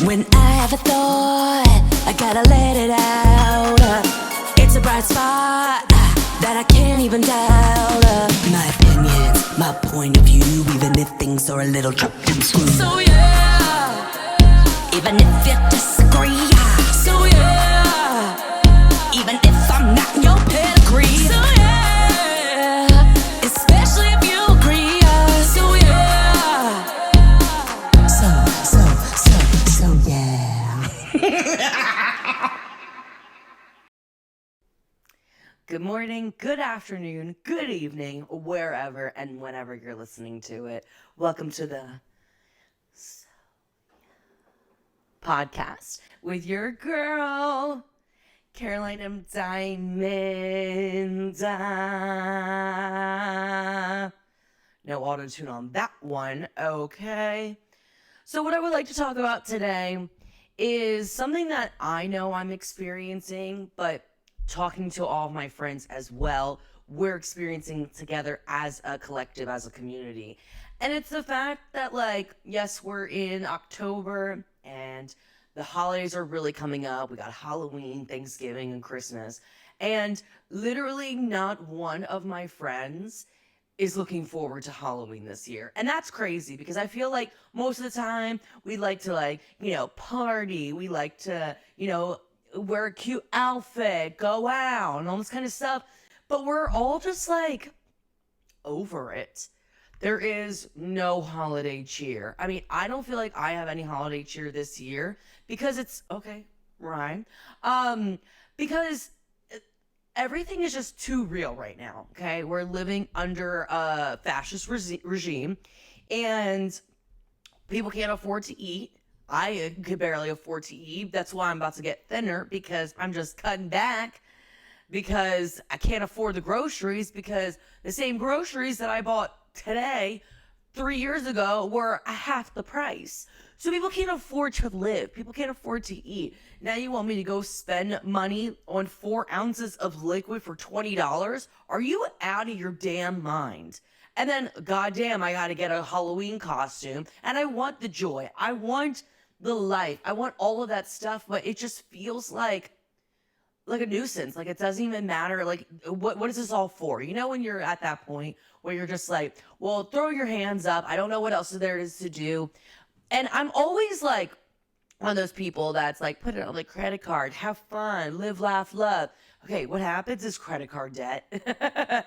When I have a thought, I gotta let it out. It's a bright spot that I can't even doubt. My opinions, my point of view, even if things are a little chopped and screwed. So yeah, even if you disagree. So yeah, even if I'm not in your pedigree. So yeah, especially if you agree. So yeah, so yeah. Good morning, good afternoon, good evening, wherever and whenever you're listening to it. Welcome to the podcast with your girl, Caroline M. Diamond. No auto-tune on that one, okay? So what I would like to talk about today is something that I know I'm experiencing, but talking to all of my friends as well, we're experiencing together as a collective, as a community. And it's the fact that, like, yes, we're in October and the holidays are really coming up. We got Halloween, Thanksgiving, and Christmas. And literally not one of my friends is looking forward to Halloween this year. And that's crazy because I feel like most of the time we like to party. We like to, wear a cute outfit, go out and all this kind of stuff. But we're all just like over it. There is no holiday cheer. I mean, I don't feel like I have any holiday cheer this year because it's okay, rhyme. Because everything is just too real right now, okay? We're living under a fascist regime, and people can't afford to eat. I could barely afford to eat. That's why I'm about to get thinner, because I'm just cutting back because I can't afford the groceries, because the same groceries that I bought today 3 years ago were half the price. So people can't afford to live. People can't afford to eat. Now you want me to go spend money on 4 ounces of liquid for $20? Are you out of your damn mind? And then, goddamn, I gotta get a Halloween costume. And I want the joy. I want the life. I want all of that stuff. But it just feels like a nuisance. Like, it doesn't even matter. Like, what is this all for? You know, when you're at that point where you're just like, well, throw your hands up. I don't know what else there is to do. And I'm always like one of those people that's like, put it on the credit card, have fun, live, laugh, love. Okay, what happens is credit card debt.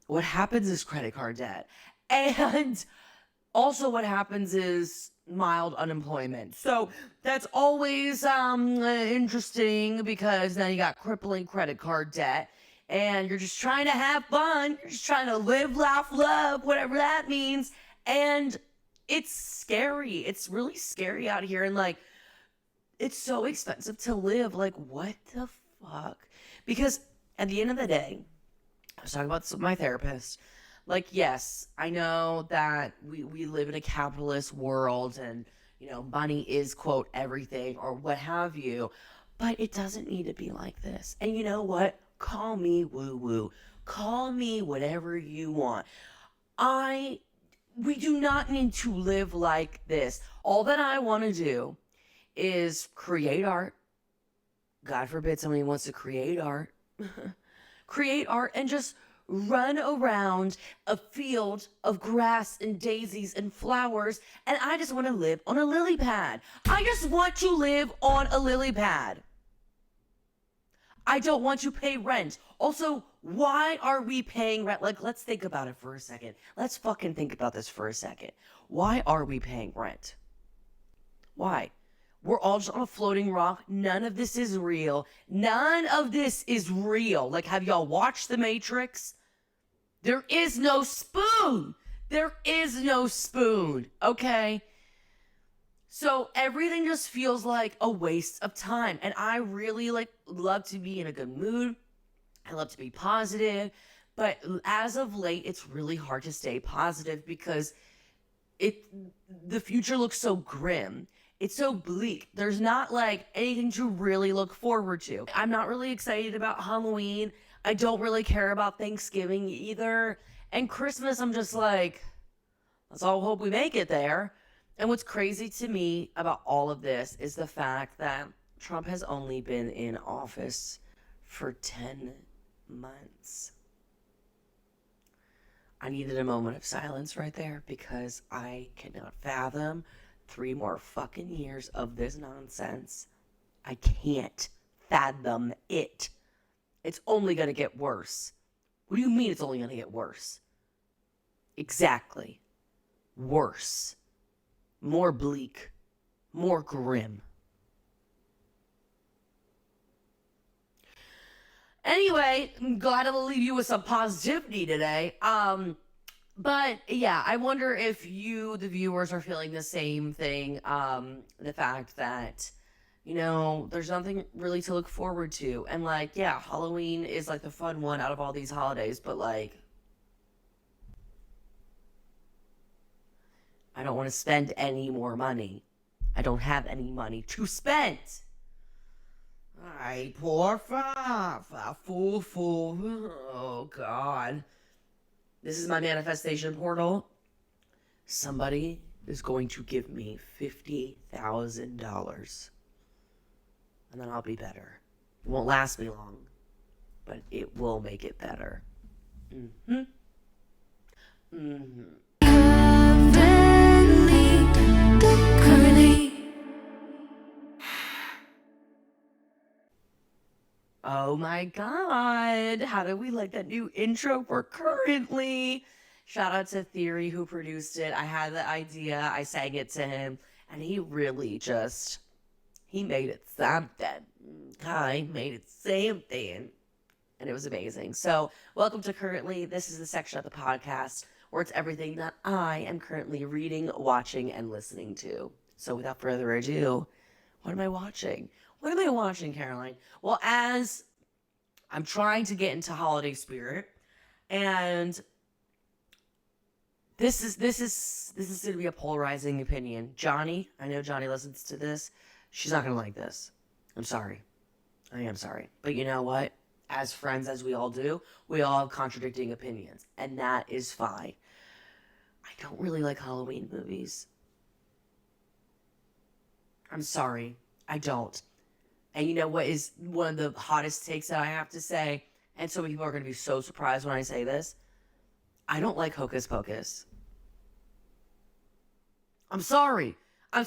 What happens is credit card debt. And also what happens is mild unemployment. So that's always interesting, because then you got crippling credit card debt. And you're just trying to have fun. You're just trying to live, laugh, love, whatever that means. And it's scary. It's really scary out here. And like, it's so expensive to live. Like, what the fuck? Because at the end of the day, I was talking about this with my therapist. Like, yes, I know that we live in a capitalist world and, money is, quote, everything or what have you. But it doesn't need to be like this. And you know what? Call me woo-woo. Call me whatever you want. We do not need to live like this. All that I want to do is create art. God forbid somebody wants to create art. Create art and just run around a field of grass and daisies and flowers. And I just want to live on a lily pad. I just want to live on a lily pad. I don't want to pay rent. Also, why are we paying rent? Like, let's think about it for a second. Let's fucking think about this for a second. Why are we paying rent? Why? We're all just on a floating rock. None of this is real. None of this is real. Like, have y'all watched The Matrix? There is no spoon. There is no spoon, okay? So everything just feels like a waste of time. And I really love to be in a good mood. I love to be positive. But as of late, it's really hard to stay positive because the future looks so grim. It's so bleak. There's not like anything to really look forward to. I'm not really excited about Halloween. I don't really care about Thanksgiving either. And Christmas, I'm just like, let's all hope we make it there. And what's crazy to me about all of this is the fact that Trump has only been in office for 10 months. I needed a moment of silence right there because I cannot fathom 3 more fucking years of this nonsense. I can't fathom it. It's only going to get worse. What do you mean it's only going to get worse? Exactly. Worse. More bleak. More grim. Anyway, I'm glad to leave you with some positivity today. But yeah, I wonder if you, the viewers, are feeling the same thing. The fact that, there's nothing really to look forward to. And like, yeah, Halloween is like the fun one out of all these holidays, but like, I don't want to spend any more money. I don't have any money to spend. Ay, porfa, fool. Oh, God. This is my manifestation portal. Somebody is going to give me $50,000. And then I'll be better. It won't last me long, but it will make it better. Mm-hmm. Mm-hmm. Oh my God. How did we like that new intro for Currently? Shout out to Theory who produced it. I had the idea. I sang it to him. And he really he made it something. He made it something. And it was amazing. So welcome to Currently. This is the section of the podcast where it's everything that I am currently reading, watching, and listening to. So without further ado, what am I watching? What am I watching, Caroline? Well, as I'm trying to get into holiday spirit, and this is going to be a polarizing opinion. Johnny, I know Johnny listens to this. She's not going to like this. I'm sorry. I am sorry. But you know what? As friends, as we all do, we all have contradicting opinions, and that is fine. I don't really like Halloween movies. I'm sorry. I don't. And you know what is one of the hottest takes that I have to say? And so many people are going to be so surprised when I say this. I don't like Hocus Pocus. I'm sorry. I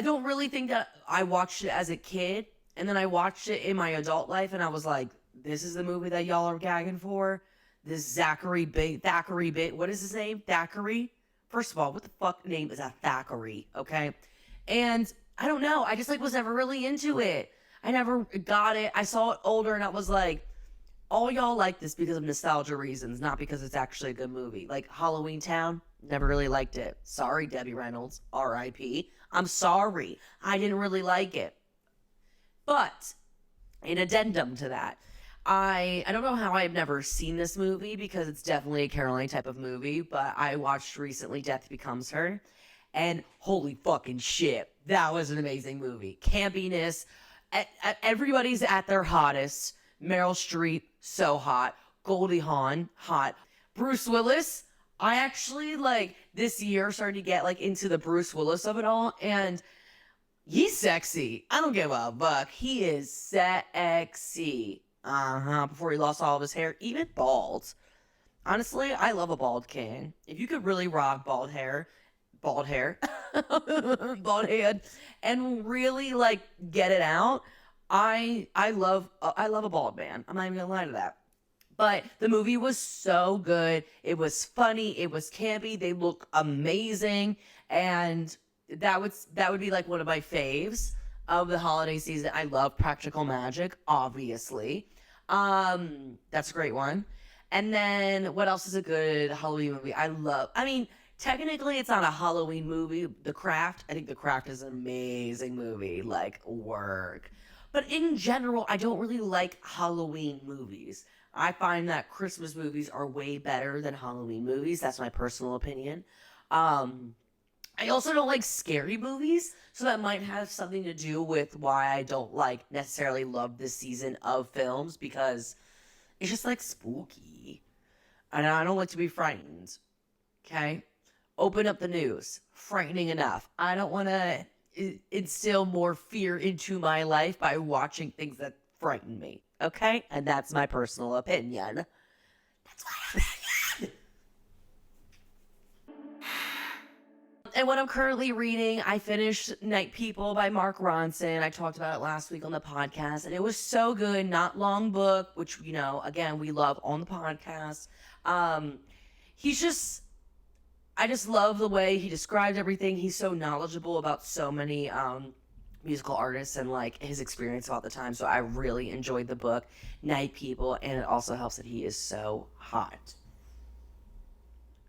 don't really think that I watched it as a kid. And then I watched it in my adult life. And I was like, this is the movie that y'all are gagging for? This Thackeray, what is his name? Thackeray? First of all, what the fuck name is that Thackeray? Okay. And I don't know. I just was never really into it. I never got it. I saw it older and I was like, all y'all like this because of nostalgia reasons, not because it's actually a good movie. Like Halloween Town, never really liked it. Sorry, Debbie Reynolds, R.I.P. I'm sorry. I didn't really like it. But an addendum to that, I don't know how I've never seen this movie because it's definitely a Caroline type of movie, but I watched recently Death Becomes Her. And holy fucking shit, that was an amazing movie. Campiness, everybody's at their hottest. Meryl Streep, so hot. Goldie Hawn, hot. Bruce Willis, I actually this year started to get into the Bruce Willis of it all, and he's sexy. I don't give a fuck. He is sexy. Before he lost all of his hair, even bald. Honestly, I love a bald king. If you could really rock bald hair, bald head, and really get it out. I love a bald man. I'm not even gonna lie to that. But the movie was so good. It was funny. It was campy. They look amazing, and that would be one of my faves of the holiday season. I love Practical Magic, obviously. That's a great one. And then what else is a good Halloween movie? Technically, it's not a Halloween movie. The Craft, I think The Craft is an amazing movie. Work. But in general, I don't really like Halloween movies. I find that Christmas movies are way better than Halloween movies. That's my personal opinion. I also don't like scary movies, so that might have something to do with why I don't necessarily love this season of films, because it's just spooky. And I don't like to be frightened. Okay? open up the news. Frightening enough. I don't want to instill more fear into my life by watching things that frighten me. Okay? And that's my personal opinion. That's my opinion. And what I'm currently reading, I finished Night People by Mark Ronson. I talked about it last week on the podcast, and it was so good. Not long book, which, again, we love on the podcast. He's just, I just love the way he described everything. He's so knowledgeable about so many musical artists and like his experience about the time. So I really enjoyed the book, Night People, and it also helps that he is so hot.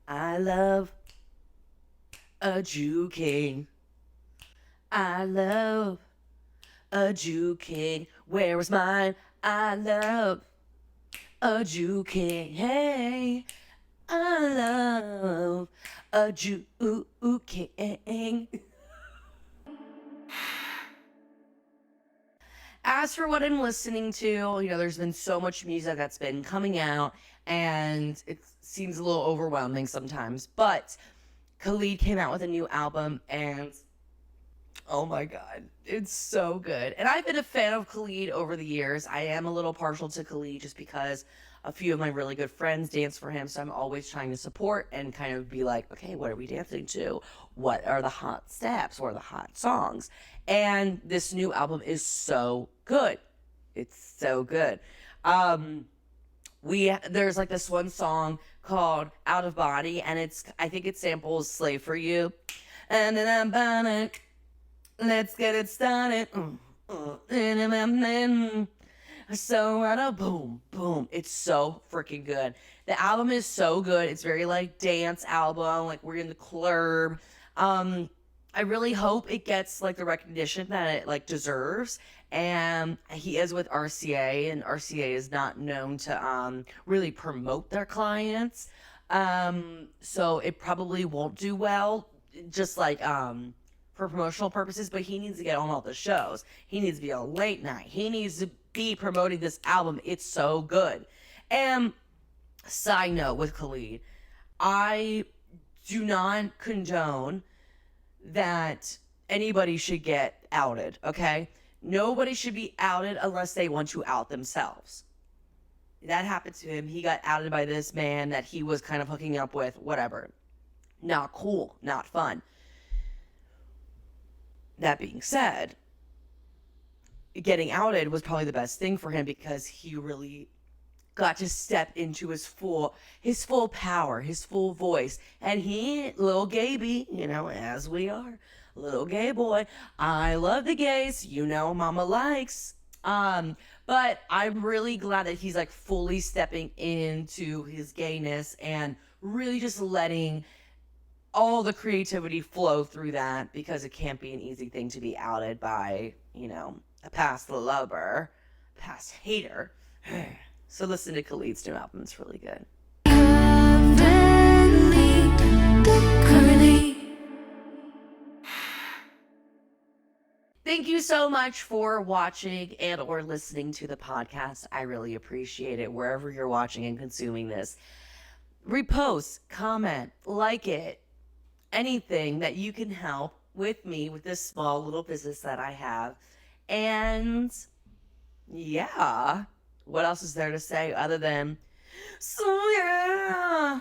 I love a Jew king. I love a Jew king. Where is mine? I love a Jew king. Hey, I love a Jew king. As for what I'm listening to, there's been so much music that's been coming out, and it seems a little overwhelming sometimes, but Khalid came out with a new album, and oh my god, it's so good. And I've been a fan of Khalid over the years. I am a little partial to Khalid just because a few of my really good friends dance for him, so I'm always trying to support and kind of be like, okay, what are we dancing to? What are the hot steps? What are the hot songs? And this new album is so good. It's so good. There's like this one song called Out of Body, and I think it samples Slave for You. And then I'm burning. Let's get it started. So out of boom, boom. It's so freaking good. The album is so good. It's very like dance album, like we're in the club. I really hope it gets like the recognition that it like deserves. And he is with RCA, and RCA is not known to really promote their clients. So it probably won't do well, just like for promotional purposes, but he needs to get on all the shows. He needs to be on late night. He needs to be promoting this album. It's so good. And side note with Khalid, I do not condone that anybody should get outed, okay? Nobody should be outed unless they want to out themselves. That happened to him. He got outed by this man that he was kind of hooking up with, whatever. Not cool, not fun. That being said, getting outed was probably the best thing for him because he really got to step into his full power, his full voice. And he, little Gaby, as we are, little gay boy. I love the gays, mama likes. But I'm really glad that he's like fully stepping into his gayness and really just letting all the creativity flow through that, because it can't be an easy thing to be outed by, a past lover, past hater. So listen to Khalid's new album. It's really good. Thank you so much for watching and or listening to the podcast. I really appreciate it wherever you're watching and consuming this. Repost, comment, like it. Anything that you can help with me with this small little business that I have. And yeah, what else is there to say other than, so yeah.